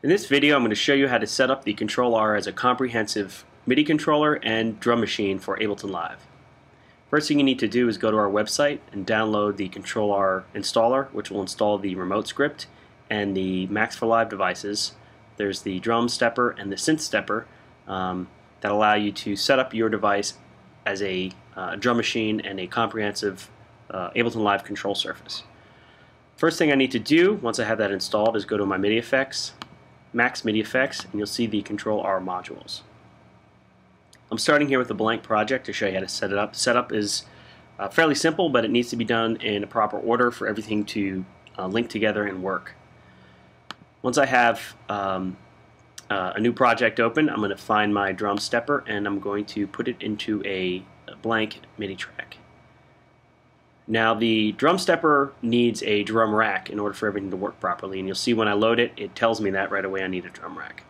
In this video, I'm going to show you how to set up the Control-R as a comprehensive MIDI controller and drum machine for Ableton Live. First thing you need to do is go to our website and download the Control-R installer, which will install the remote script and the Max for Live devices. There's the drum Steppr and the synth Steppr that allow you to set up your device as a drum machine and a comprehensive Ableton Live control surface. First thing I need to do once I have that installed is go to my MIDI effects, Max MIDI effects, and you'll see the Control-R modules. I'm starting here with a blank project to show you how to set it up. Setup is fairly simple, but it needs to be done in a proper order for everything to link together and work. Once I have a new project open, I'm going to find my drum Steppr and I'm going to put it into a blank MIDI track. Now the drum Steppr needs a drum rack in order for everything to work properly, and you'll see when I load it, it tells me that right away I need a drum rack.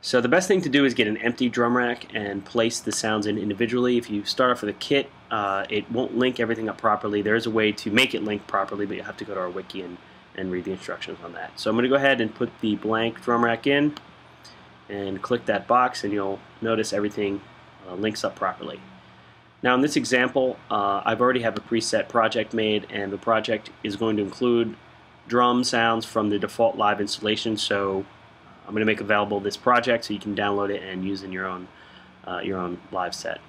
So the best thing to do is get an empty drum rack and place the sounds in individually. If you start off with a kit, it won't link everything up properly. There is a way to make it link properly, but you have to go to our wiki and read the instructions on that. So I'm going to go ahead and put the blank drum rack in and click that box, and you'll notice everything links up properly. Now in this example, I've already have a preset project made, and the project is going to include drum sounds from the default live installation, so I'm going to make available this project so you can download it and use in your own live set.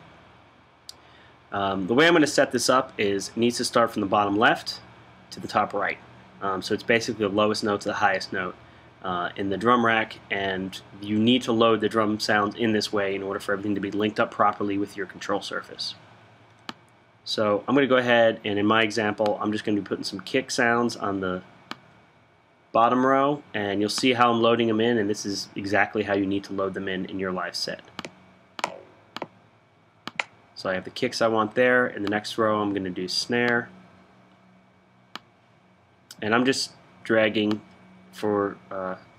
The way I'm going to set this up is it needs to start from the bottom left to the top right. So it's basically the lowest note to the highest note in the drum rack, and you need to load the drum sounds in this way in order for everything to be linked up properly with your control surface. So I'm going to go ahead, and in my example I'm just going to be putting some kick sounds on the bottom row, and you'll see how I'm loading them in, and this is exactly how you need to load them in your live set. So I have the kicks I want there. In the next row I'm going to do snare, and I'm just dragging for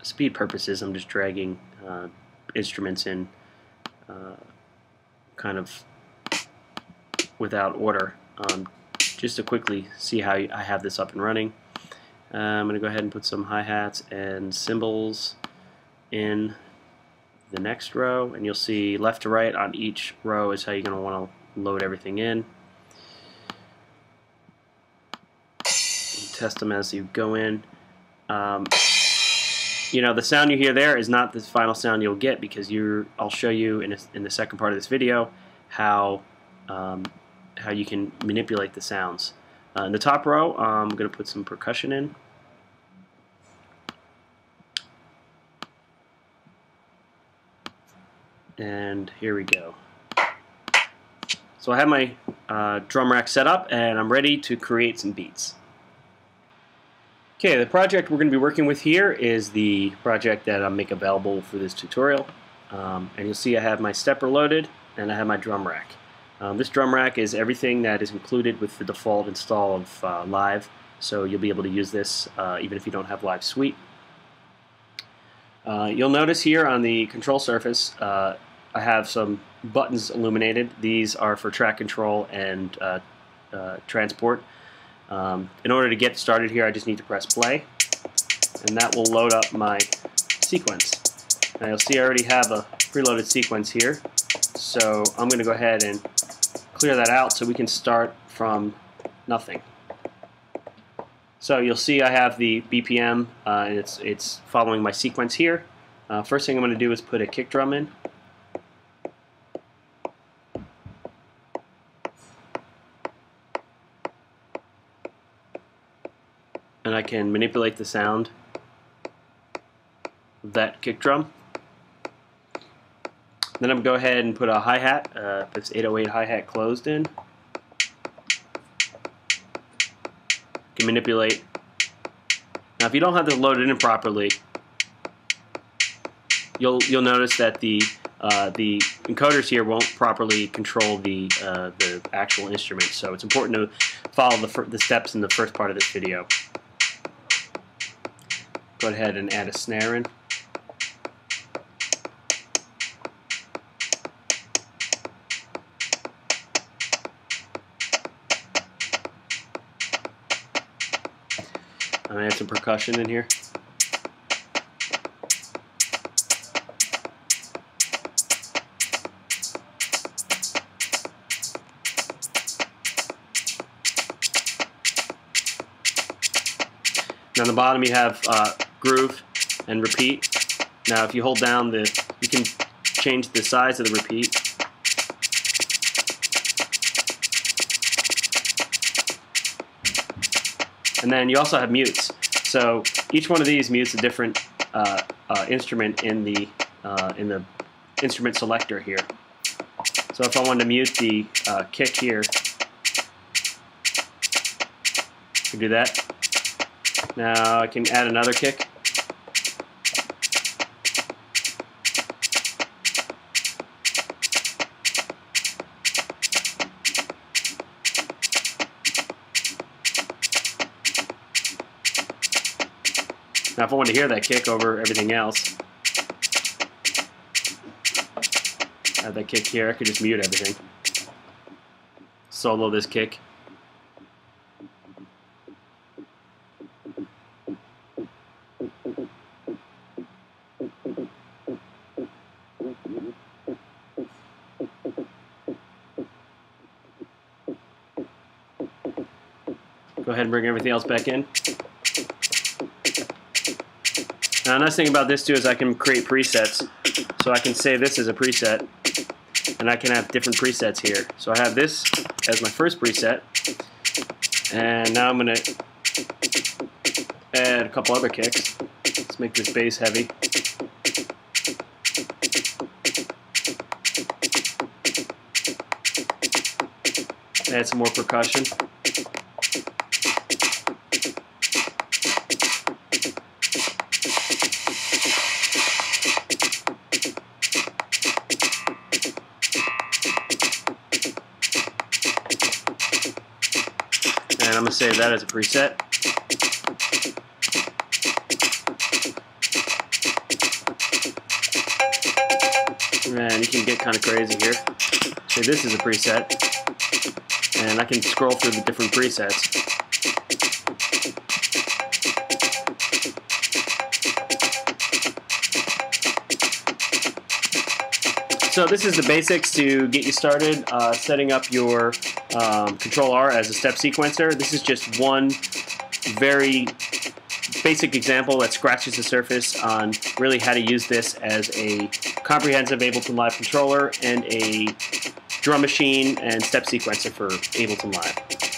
speed purposes. I'm just dragging instruments in kind of without order, just to quickly see how I have this up and running. I'm going to go ahead and put some hi-hats and cymbals in the next row, and you'll see left to right on each row is how you're going to want to load everything in. Test them as you go in. You know, the sound you hear there is not the final sound you'll get, because I'll show you in the second part of this video how you can manipulate the sounds. In the top row, I'm going to put some percussion in. And here we go. So I have my drum rack set up, and I'm ready to create some beats. Okay, the project we're going to be working with here is the project that I'll make available for this tutorial. And you'll see I have my Steppr loaded, and I have my drum rack. This drum rack is everything that is included with the default install of Live, so you'll be able to use this even if you don't have Live Suite. You'll notice here on the control surface I have some buttons illuminated. These are for track control and transport. In order to get started here, I just need to press play, and that will load up my sequence. Now you'll see I already have a preloaded sequence here, so I'm going to go ahead and clear that out so we can start from nothing. So you'll see I have the BPM, and it's following my sequence here. First thing I'm going to do is put a kick drum in. And I can manipulate the sound of that kick drum. Then I'm going to go ahead and put a hi-hat, this 808 hi-hat closed in. You can manipulate. Now if you don't have this loaded in properly, you'll notice that the encoders here won't properly control the actual instrument, so it's important to follow the steps in the first part of this video. Go ahead and add a snare in. I'm going to add some percussion in here. And on the bottom you have groove and repeat. Now if you hold down you can change the size of the repeat. And then you also have mutes. So each one of these mutes a different instrument in the instrument selector here. So if I wanted to mute the kick here, I can do that. Now I can add another kick. Now if I want to hear that kick over everything else, add that kick here, I could just mute everything. Solo this kick. Go ahead and bring everything else back in. Now, a nice thing about this too is I can create presets. So I can say this is a preset, and I can have different presets here. So I have this as my first preset, and now I'm going to add a couple other kicks. Let's make this bass heavy. Add some more percussion. And I'm going to save that as a preset. And you can get kind of crazy here. Say this is a preset. And I can scroll through the different presets. So this is the basics to get you started setting up your Control-R as a step sequencer. This is just one very basic example that scratches the surface on really how to use this as a comprehensive Ableton Live controller and a drum machine and step sequencer for Ableton Live.